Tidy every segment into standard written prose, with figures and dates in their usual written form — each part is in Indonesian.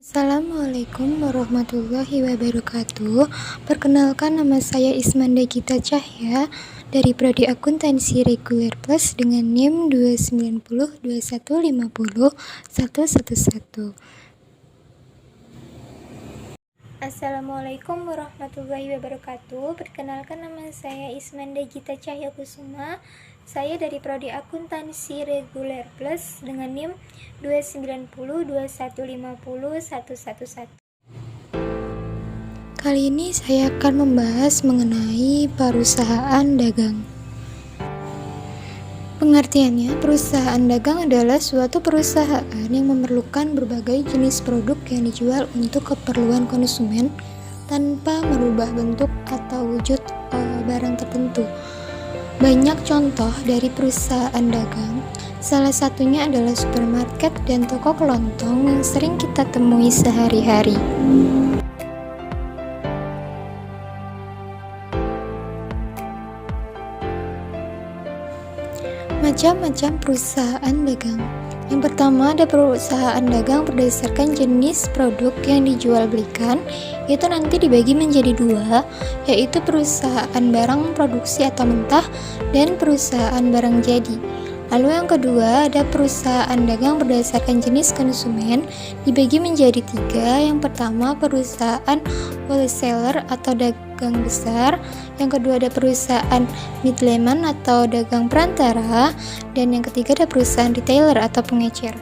Assalamualaikum warahmatullahi wabarakatuh. Perkenalkan, nama saya Ismanda Gita Cahya dari Prodi Akuntansi Reguler Plus dengan NIM 29021501111. Assalamualaikum warahmatullahi wabarakatuh. Perkenalkan, nama saya Ismanda Gita Cahya Kusuma. Saya dari Prodi Akuntansi Reguler Plus dengan NIM 29021501111. Kali ini saya akan membahas mengenai perusahaan dagang. Pengertiannya, perusahaan dagang adalah suatu perusahaan yang memerlukan berbagai jenis produk yang dijual untuk keperluan konsumen tanpa merubah bentuk atau wujud barang tertentu. Banyak contoh dari perusahaan dagang. Salah satunya adalah supermarket dan toko kelontong yang sering kita temui sehari-hari. Macam-macam perusahaan dagang. Yang pertama, ada perusahaan dagang berdasarkan jenis produk yang dijual belikan, itu nanti dibagi menjadi dua, yaitu perusahaan barang produksi atau mentah dan perusahaan barang jadi. Lalu yang kedua, ada perusahaan dagang berdasarkan jenis konsumen, dibagi menjadi tiga. Yang pertama, perusahaan wholesaler atau dagang besar. Yang kedua, ada perusahaan middleman atau dagang perantara. Dan yang ketiga, ada perusahaan retailer atau pengecer.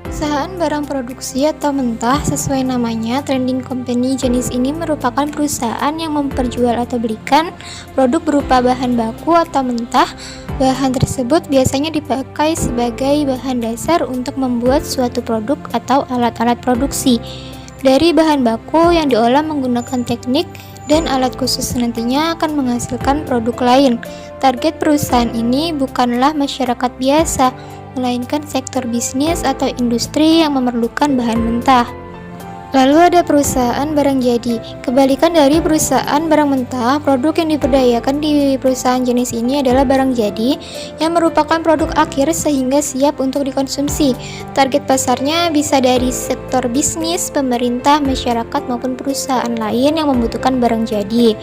Perusahaan barang produksi atau mentah sesuai namanya, trading company. Jenis ini merupakan perusahaan yang memperjual atau belikan produk berupa bahan baku atau mentah. Bahan tersebut biasanya dipakai sebagai bahan dasar untuk membuat suatu produk atau alat-alat produksi. Dari bahan baku yang diolah menggunakan teknik dan alat khusus nantinya akan menghasilkan produk lain. Target perusahaan ini bukanlah masyarakat biasa, melainkan sektor bisnis atau industri yang memerlukan bahan mentah. Lalu ada perusahaan barang jadi. Kebalikan dari perusahaan barang mentah, produk yang diberdayakan di perusahaan jenis ini adalah barang jadi yang merupakan produk akhir sehingga siap untuk dikonsumsi. Target pasarnya bisa dari sektor bisnis, pemerintah, masyarakat maupun perusahaan lain yang membutuhkan barang jadi,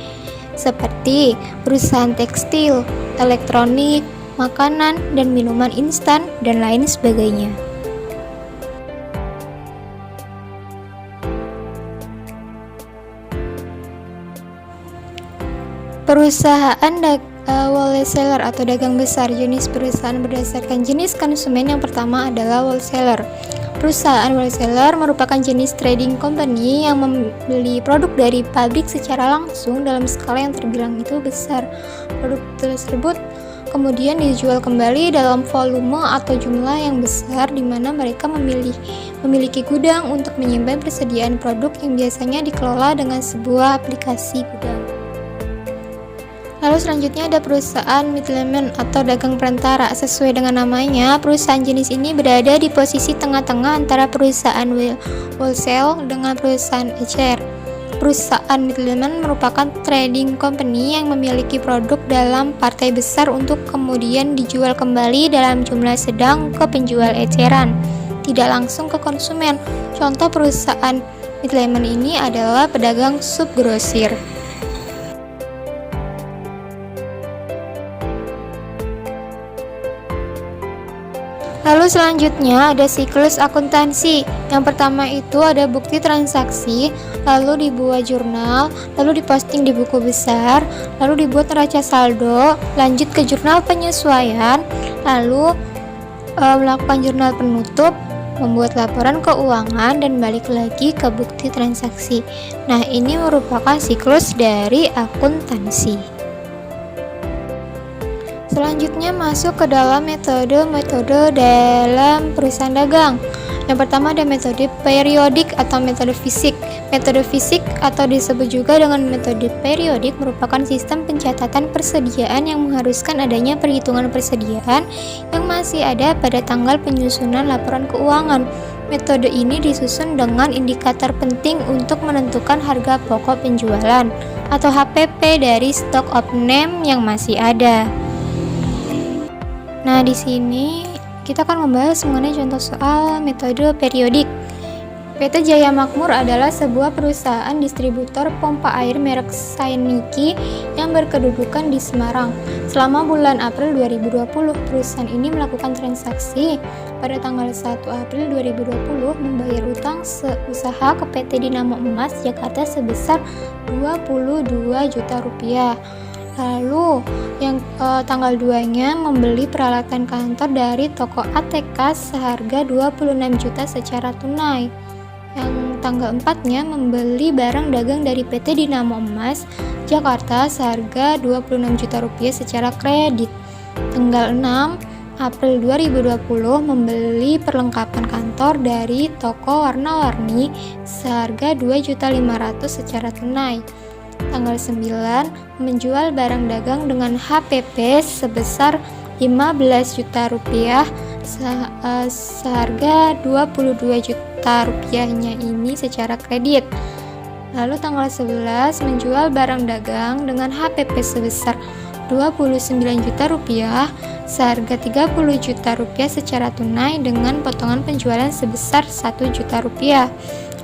seperti perusahaan tekstil, elektronik, makanan dan minuman instan, dan lain sebagainya. Perusahaan wholesaler atau dagang besar. Jenis perusahaan berdasarkan jenis konsumen. Yang pertama adalah wholesaler. Perusahaan wholesaler merupakan jenis trading company yang membeli produk dari pabrik secara langsung dalam skala yang terbilang itu besar. Produk tersebut kemudian dijual kembali dalam volume atau jumlah yang besar, di mana mereka memiliki gudang untuk menyimpan persediaan produk yang biasanya dikelola dengan sebuah aplikasi gudang. Lalu selanjutnya ada perusahaan middleman atau dagang perantara. Sesuai dengan namanya, perusahaan jenis ini berada di posisi tengah-tengah antara perusahaan wholesale dengan perusahaan ecer. Perusahaan middleman merupakan trading company yang memiliki produk dalam partai besar untuk kemudian dijual kembali dalam jumlah sedang ke penjual eceran, tidak langsung ke konsumen. Contoh perusahaan middleman ini adalah pedagang subgrosir. Lalu selanjutnya ada siklus akuntansi. Yang pertama itu ada bukti transaksi, lalu dibuat jurnal, lalu diposting di buku besar, lalu dibuat neraca saldo, lanjut ke jurnal penyesuaian, lalu melakukan jurnal penutup, membuat laporan keuangan, dan balik lagi ke bukti transaksi. Nah, ini merupakan siklus dari akuntansi. Selanjutnya masuk ke dalam metode dalam perusahaan dagang. Yang pertama ada metode periodik atau metode fisik. Metode fisik atau disebut juga dengan metode periodik merupakan sistem pencatatan persediaan yang mengharuskan adanya perhitungan persediaan yang masih ada pada tanggal penyusunan laporan keuangan. Metode ini disusun dengan indikator penting untuk menentukan harga pokok penjualan atau HPP dari stock of name yang masih ada. Nah, di sini kita akan membahas mengenai contoh soal metode periodik. PT Jaya Makmur adalah sebuah perusahaan distributor pompa air merek Sainiki yang berkedudukan di Semarang. Selama bulan April 2020, perusahaan ini melakukan transaksi pada tanggal 1 April 2020 membayar utang seusaha ke PT Dinamo Emas Jakarta sebesar Rp22 juta. Lalu yang tanggal 2-nya membeli peralatan kantor dari toko ATK seharga 26 juta secara tunai. Yang tanggal 4-nya membeli barang dagang dari PT Dinamo Emas Jakarta seharga Rp26 juta secara kredit. Tanggal 6 April 2020 membeli perlengkapan kantor dari toko warna-warni seharga Rp2.500.000 secara tunai. Tanggal 9 menjual barang dagang dengan HPP sebesar Rp15 juta seharga Rp22 juta ini secara kredit. Lalu tanggal 11 menjual barang dagang dengan HPP sebesar Rp29 juta seharga Rp30 juta secara tunai dengan potongan penjualan sebesar Rp1 juta.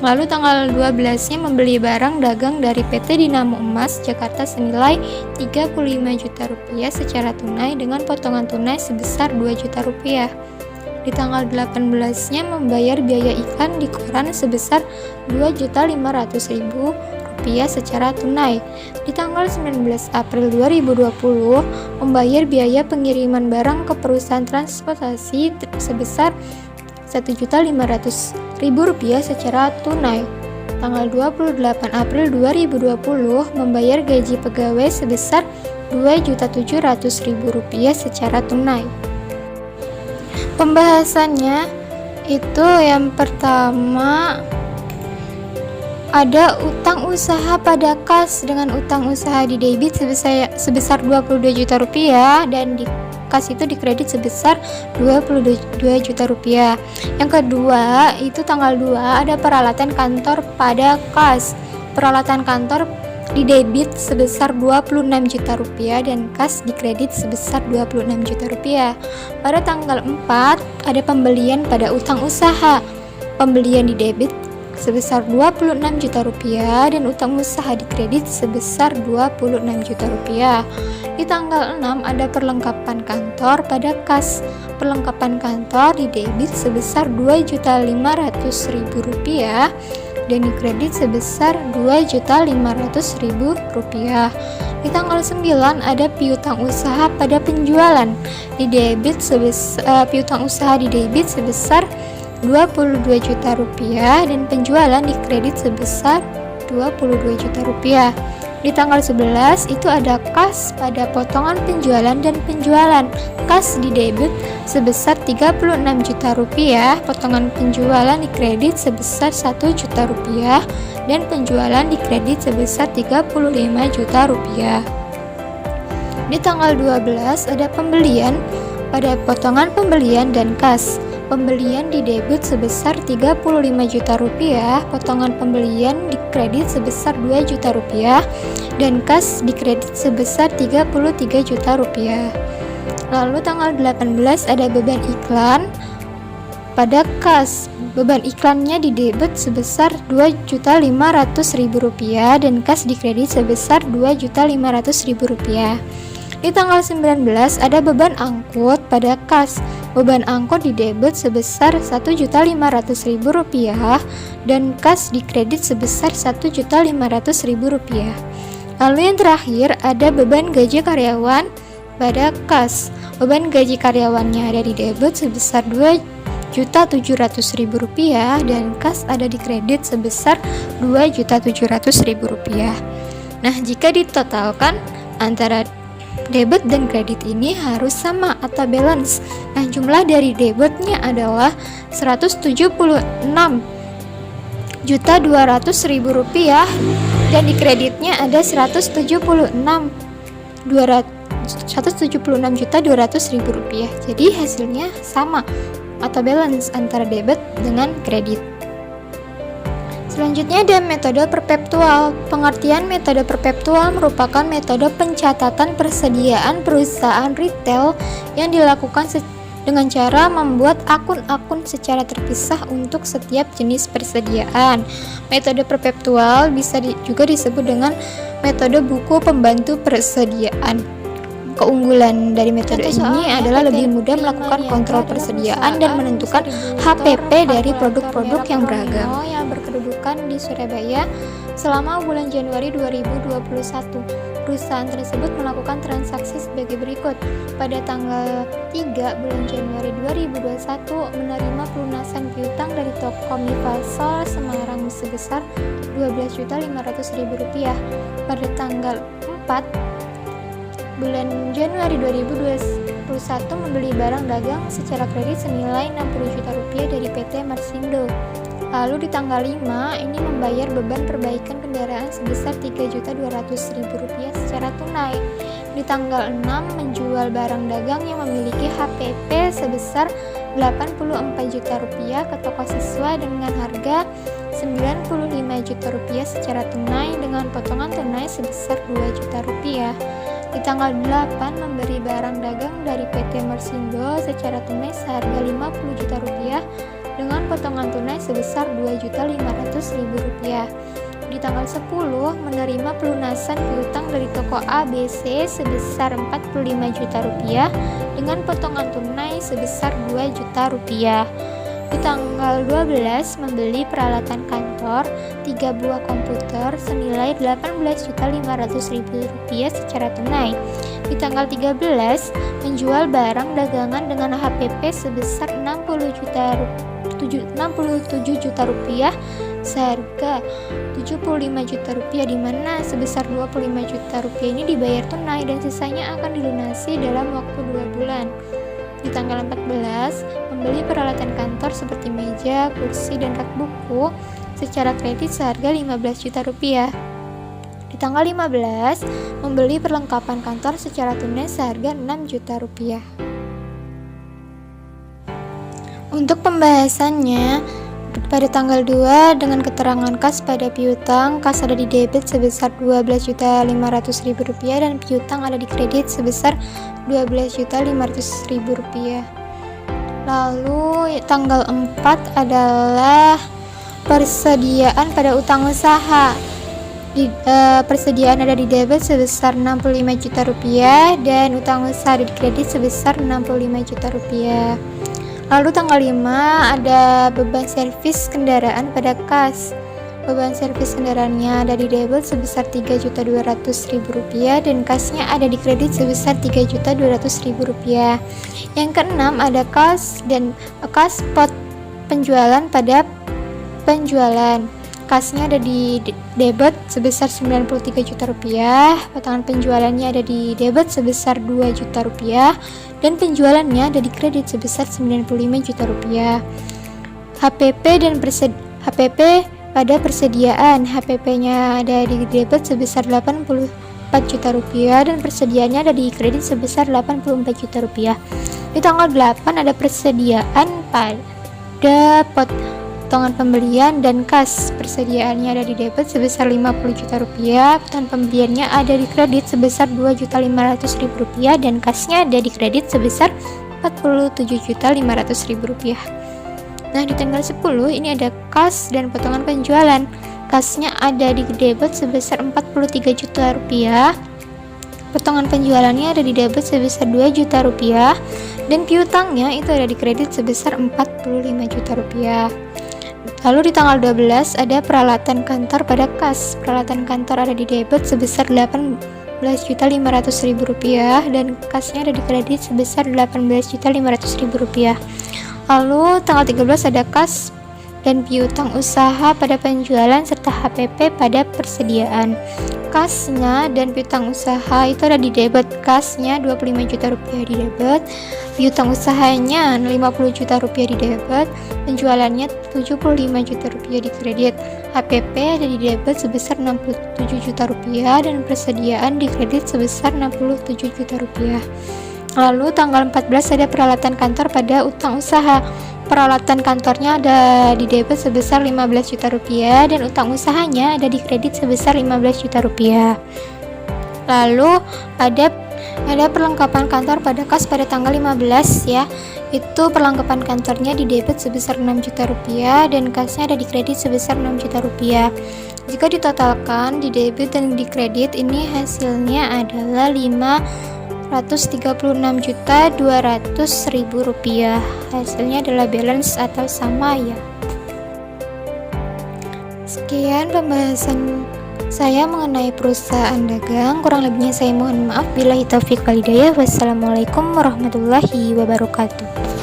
Lalu tanggal 12-nya membeli barang dagang dari PT Dinamo Emas Jakarta senilai Rp35 juta secara tunai dengan potongan tunai sebesar Rp2 juta. Di tanggal 18-nya membayar biaya iklan di koran sebesar Rp2.500.000 secara tunai. Di tanggal 19 April 2020 membayar biaya pengiriman barang ke perusahaan transportasi sebesar Rp1.500.000 secara tunai. Tanggal 28 April 2020 membayar gaji pegawai sebesar Rp2.700.000 secara tunai. Pembahasannya itu yang pertama ada utang usaha pada kas dengan utang usaha di debit sebesar Rp22 juta dan di kas itu dikredit sebesar Rp22 juta. Yang kedua itu tanggal 2 ada peralatan kantor pada kas. Peralatan kantor di debit sebesar Rp26 juta dan kas dikredit sebesar Rp26 juta. Pada tanggal 4 ada pembelian pada utang usaha. Pembelian di debit sebesar Rp26 juta dan utang usaha dikredit sebesar Rp26 juta. Di tanggal 6 ada perlengkapan kantor pada kas. Perlengkapan kantor di debit sebesar Rp2.500.000 dan dikredit sebesar Rp2.500.000. Di tanggal 9 ada piutang usaha pada penjualan. Di debit piutang usaha di debit sebesar Rp22 juta dan penjualan dikredit sebesar Rp22 juta. Di tanggal 11 itu ada kas pada potongan penjualan dan penjualan. Kas di debit sebesar Rp36 juta, potongan penjualan dikredit sebesar Rp1 juta dan penjualan dikredit sebesar Rp35 juta. Di tanggal 12 ada pembelian pada potongan pembelian dan kas. Pembelian di debit sebesar Rp35 juta, potongan pembelian dikredit sebesar Rp2 juta dan kas dikredit sebesar Rp33 juta. Lalu tanggal 18 ada beban iklan pada kas. Beban iklannya di debit sebesar Rp2.500.000 dan kas dikredit sebesar Rp2.500.000. Di tanggal 19 ada beban angkut pada kas. Beban angkut di debit sebesar Rp1.500.000 dan kas dikredit sebesar Rp1.500.000. Lalu yang terakhir ada beban gaji karyawan pada kas. Beban gaji karyawannya ada di debit sebesar Rp2.700.000 dan kas ada di kredit sebesar Rp2.700.000. Nah, jika ditotalkan antara debit dan kredit ini harus sama atau balance. Nah, jumlah dari debitnya adalah Rp176.200.000 dan di kreditnya ada Rp176.200.000. Jadi hasilnya sama atau balance antara debit dengan kredit. Selanjutnya ada metode perpetual. Pengertian metode perpetual merupakan metode pencatatan persediaan perusahaan retail yang dilakukan dengan cara membuat akun-akun secara terpisah untuk setiap jenis persediaan. Metode perpetual bisa juga disebut dengan metode buku pembantu persediaan. Keunggulan dari metode ini adalah lebih mudah melakukan kontrol persediaan dan menentukan HPP dari produk-produk yang beragam. Yang berkedudukan di Surabaya selama bulan Januari 2021. Perusahaan tersebut melakukan transaksi sebagai berikut. Pada tanggal 3 bulan Januari 2021 menerima pelunasan piutang dari toko Mifasol Semarang sebesar Rp12.500.000. Pada tanggal 4 bulan Januari 2021 membeli barang dagang secara kredit senilai Rp60 juta dari PT Marsindo. Lalu di tanggal 5 ini membayar beban perbaikan kendaraan sebesar Rp3.200.000 secara tunai. Di tanggal 6 menjual barang dagang yang memiliki HPP sebesar Rp84 juta ke toko siswa dengan harga Rp95 juta secara tunai dengan potongan tunai sebesar Rp2 juta. Di tanggal 8 memberi barang dagang dari PT Marsindo secara tunai seharga Rp50 juta dengan potongan tunai sebesar Rp2.500.000. Di tanggal 10 menerima pelunasan piutang dari toko ABC sebesar Rp45 juta dengan potongan tunai sebesar Rp2 juta. Di tanggal 12 membeli peralatan kantor 3 buah komputer senilai Rp18.500.000 secara tunai. Di tanggal 13 menjual barang dagangan dengan HPP sebesar Rp67 juta seharga Rp75 juta, di mana sebesar Rp25 juta ini dibayar tunai dan sisanya akan dilunasi dalam waktu 2 bulan. Di tanggal 14 membeli peralatan kantor seperti meja, kursi, dan rak buku secara kredit seharga Rp15 juta. Di tanggal 15 membeli perlengkapan kantor secara tunai seharga Rp6 juta. Untuk pembahasannya, pada tanggal 2 dengan keterangan kas pada piutang, kas ada di debit sebesar Rp12.500.000 dan piutang ada di kredit sebesar Rp12.500.000. Lalu tanggal 4 adalah persediaan pada utang usaha. Persediaan ada di debit sebesar Rp65 juta dan utang usaha ada di kredit sebesar Rp65 juta. Lalu tanggal 5 ada beban servis kendaraan pada kas. Beban servis kendaraannya ada di debit sebesar Rp3.200.000 dan kasnya ada di kredit sebesar Rp3.200.000. Yang keenam ada kas dan kas pot penjualan pada penjualan. Kasnya ada di debit sebesar Rp93 juta, potongan penjualannya ada di debit sebesar Rp2 juta dan penjualannya ada di kredit sebesar Rp95 juta. HPP dan HPP pada persediaan, HPP-nya ada di debit sebesar Rp84 juta dan persediaannya ada di kredit sebesar Rp84 juta. Di tanggal 8 ada persediaan pada potongan pembelian dan kas. Persediaannya ada di debit sebesar Rp50 juta, potongan pembeliannya ada di kredit sebesar Rp2.500.000 dan kasnya ada di kredit sebesar Rp47.500.000. Nah, di tanggal 10 ini ada kas dan potongan penjualan. Kasnya ada di debit sebesar Rp43 juta, potongan penjualannya ada di debit sebesar Rp2 juta dan piutangnya itu ada di kredit sebesar Rp45 juta. Lalu di tanggal 12 ada peralatan kantor pada kas. Peralatan kantor ada di debit sebesar Rp18.500.000 dan kasnya ada di kredit sebesar Rp18.500.000. Lalu tanggal 13 ada kas dan piutang usaha pada penjualan serta HPP pada persediaan. Kasnya dan piutang usaha itu ada di debit. Kasnya Rp25 juta di debit, piutang usahanya Rp50 juta di debit, penjualannya Rp75 juta di kredit. HPP ada di debit sebesar Rp67 juta dan persediaan di kredit sebesar Rp67 juta. Lalu tanggal 14 ada peralatan kantor pada utang usaha. Peralatan kantornya ada di debit sebesar Rp15 juta dan utang usahanya ada di kredit sebesar Rp15 juta. Lalu ada Ada perlengkapan kantor pada kas pada tanggal 15 ya. Itu perlengkapan kantornya di debit sebesar 6 juta rupiah dan kasnya ada di kredit sebesar 6 juta rupiah. Jika ditotalkan di debit dan di kredit, ini hasilnya adalah 536.200.000 rupiah. Hasilnya adalah balance atau sama ya. Sekian pembahasan saya mengenai perusahaan dagang. Kurang lebihnya saya mohon maaf. Billahi taufiq wal hidayah. Wassalamualaikum warahmatullahi wabarakatuh.